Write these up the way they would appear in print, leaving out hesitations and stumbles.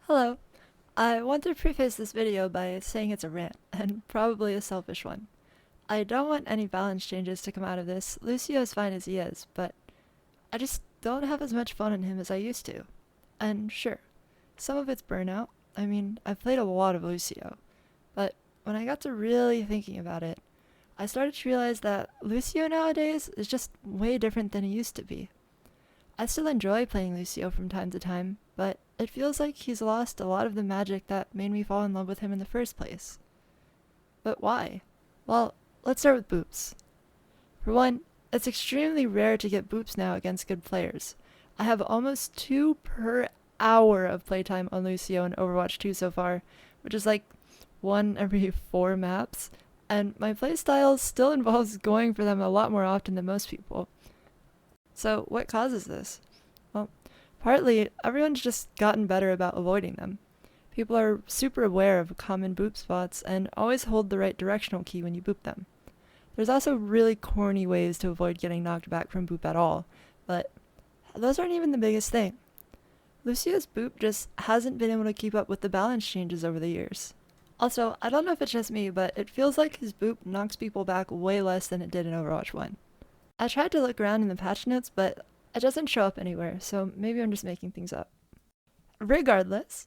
Hello. I want to preface this video by saying it's a rant, and probably a selfish one. I don't want any balance changes to come out of this. Lucio is fine as he is, but I just don't have as much fun in him as I used to. And sure, some of it's burnout. I mean, I've played a lot of Lucio, but when I got to really thinking about it, I started to realize that Lucio nowadays is just way different than he used to be. I still enjoy playing Lucio from time to time, but it feels like he's lost a lot of the magic that made me fall in love with him in the first place. But why? Well, let's start with boops. For one, it's extremely rare to get boops now against good players. I have almost 2 per hour of playtime on Lucio in Overwatch 2 so far, which is like 1 every 4 maps, and my playstyle still involves going for them a lot more often than most people. So what causes this? Well, partly, everyone's just gotten better about avoiding them. People are super aware of common boop spots and always hold the right directional key when you boop them. There's also really corny ways to avoid getting knocked back from boop at all, but those aren't even the biggest thing. Lucio's boop just hasn't been able to keep up with the balance changes over the years. Also, I don't know if it's just me, but it feels like his boop knocks people back way less than it did in Overwatch 1. I tried to look around in the patch notes, but it doesn't show up anywhere, so maybe I'm just making things up. Regardless,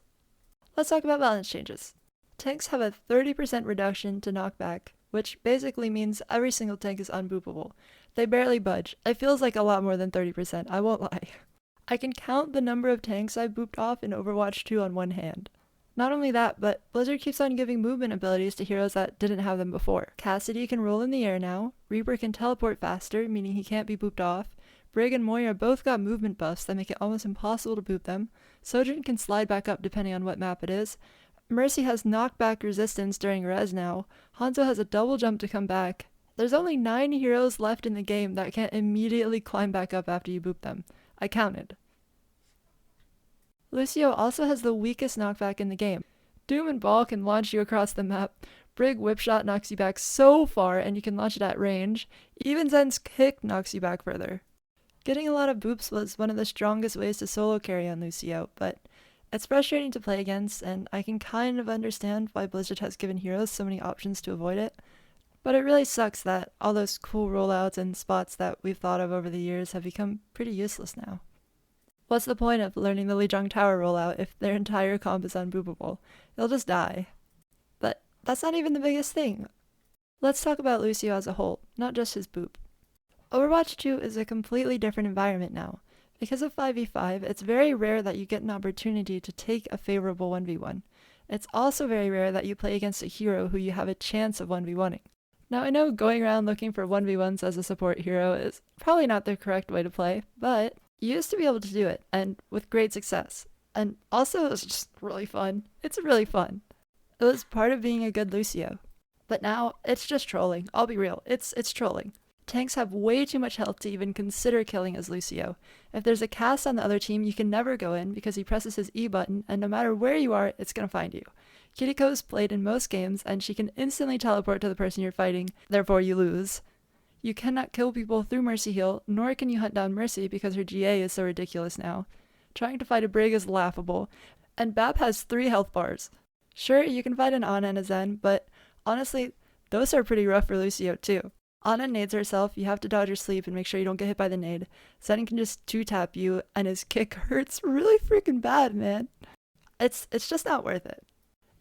let's talk about balance changes. Tanks have a 30% reduction to knockback, which basically means every single tank is unboopable. They barely budge. It feels like a lot more than 30%, I won't lie. I can count the number of tanks I booped off in Overwatch 2 on one hand. Not only that, but Blizzard keeps on giving movement abilities to heroes that didn't have them before. Cassidy can roll in the air now, Reaper can teleport faster, meaning he can't be booped off, Brig and Moira both got movement buffs that make it almost impossible to boop them, Sojourn can slide back up depending on what map it is, Mercy has knockback resistance during res now, Hanzo has a double jump to come back. There's only 9 heroes left in the game that can't immediately climb back up after you boop them. I counted. Lucio also has the weakest knockback in the game. Doom and Ball can launch you across the map, Brig Whipshot knocks you back so far and you can launch it at range, even Zen's Kick knocks you back further. Getting a lot of boops was one of the strongest ways to solo carry on Lucio, but it's frustrating to play against, and I can kind of understand why Blizzard has given heroes so many options to avoid it, but it really sucks that all those cool rollouts and spots that we've thought of over the years have become pretty useless now. What's the point of learning the Lijiang Tower rollout if their entire comp is unboopable? They'll just die. But that's not even the biggest thing. Let's talk about Lucio as a whole, not just his boop. Overwatch 2 is a completely different environment now. Because of 5v5, it's very rare that you get an opportunity to take a favorable 1v1. It's also very rare that you play against a hero who you have a chance of 1v1ing. Now I know going around looking for 1v1s as a support hero is probably not the correct way to play, but you used to be able to do it, and with great success. And also, it's just really fun. It's really fun. It was part of being a good Lucio. But now, it's just trolling. I'll be real. It's trolling. Tanks have way too much health to even consider killing as Lucio. If there's a cast on the other team, you can never go in because he presses his E button, and no matter where you are, it's gonna find you. Kiriko's played in most games, and she can instantly teleport to the person you're fighting, therefore you lose. You cannot kill people through Mercy Heal, nor can you hunt down Mercy because her GA is so ridiculous now. Trying to fight a Brig is laughable, and Bap has 3 health bars. Sure, you can fight an Ana and a Zen, but honestly, those are pretty rough for Lucio too. Ana nades herself, you have to dodge your sleep and make sure you don't get hit by the nade. Zen can just 2-tap you, and his kick hurts really freaking bad, man. It's just not worth it.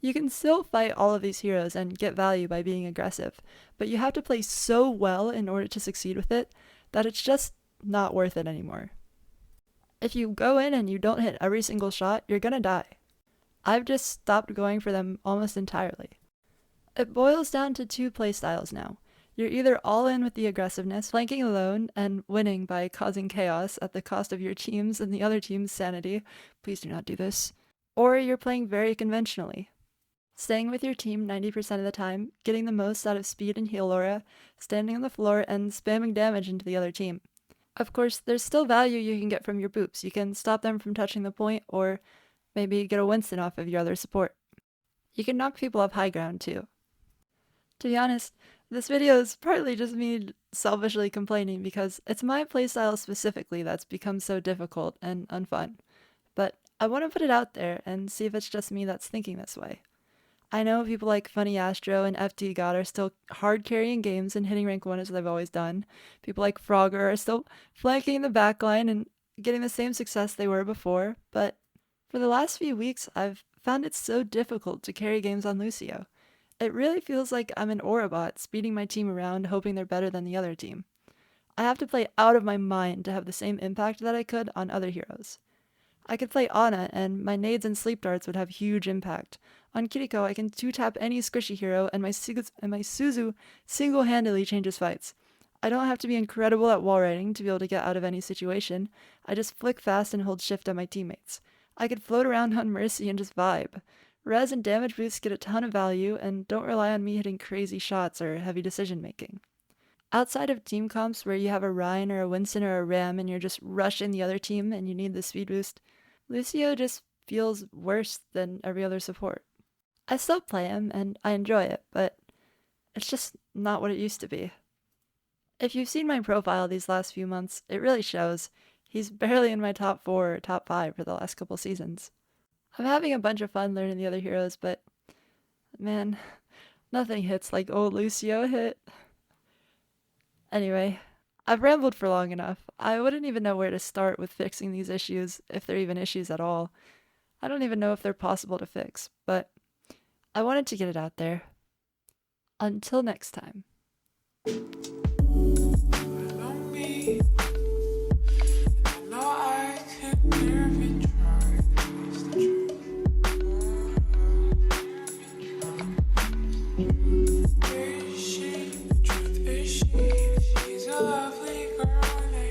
You can still fight all of these heroes and get value by being aggressive, but you have to play so well in order to succeed with it that it's just not worth it anymore. If you go in and you don't hit every single shot, you're gonna die. I've just stopped going for them almost entirely. It boils down to 2 playstyles now. You're either all in with the aggressiveness, flanking alone, and winning by causing chaos at the cost of your team's and the other team's sanity. Please do not do this. Or you're playing very conventionally. Staying with your team 90% of the time, getting the most out of speed and heal aura, standing on the floor, and spamming damage into the other team. Of course, there's still value you can get from your boops. You can stop them from touching the point, or maybe get a Winston off of your other support. You can knock people off high ground too. To be honest, this video is partly just me selfishly complaining because it's my playstyle specifically that's become so difficult and unfun. But I want to put it out there and see if it's just me that's thinking this way. I know people like Funny Astro and FD God are still hard carrying games and hitting rank 1 as they've always done. People like Frogger are still flanking the backline and getting the same success they were before, but for the last few weeks, I've found it so difficult to carry games on Lucio. It really feels like I'm an Aurabot speeding my team around hoping they're better than the other team. I have to play out of my mind to have the same impact that I could on other heroes. I could play Ana, and my nades and sleep darts would have huge impact. On Kiriko, I can 2-tap any squishy hero, and my Suzu single-handedly changes fights. I don't have to be incredible at wall riding to be able to get out of any situation. I just flick fast and hold shift on my teammates. I could float around on Mercy and just vibe. Res and damage boosts get a ton of value, and don't rely on me hitting crazy shots or heavy decision making. Outside of team comps where you have a Ryan or a Winston or a Ram and you're just rushing the other team and you need the speed boost, Lucio just feels worse than every other support. I still play him and I enjoy it, but it's just not what it used to be. If you've seen my profile these last few months, it really shows. He's barely in my top 4 or top 5 for the last couple seasons. I'm having a bunch of fun learning the other heroes, but man, nothing hits like old Lucio hit. Anyway, I've rambled for long enough. I wouldn't even know where to start with fixing these issues, if they're even issues at all. I don't even know if they're possible to fix, but I wanted to get it out there. Until next time.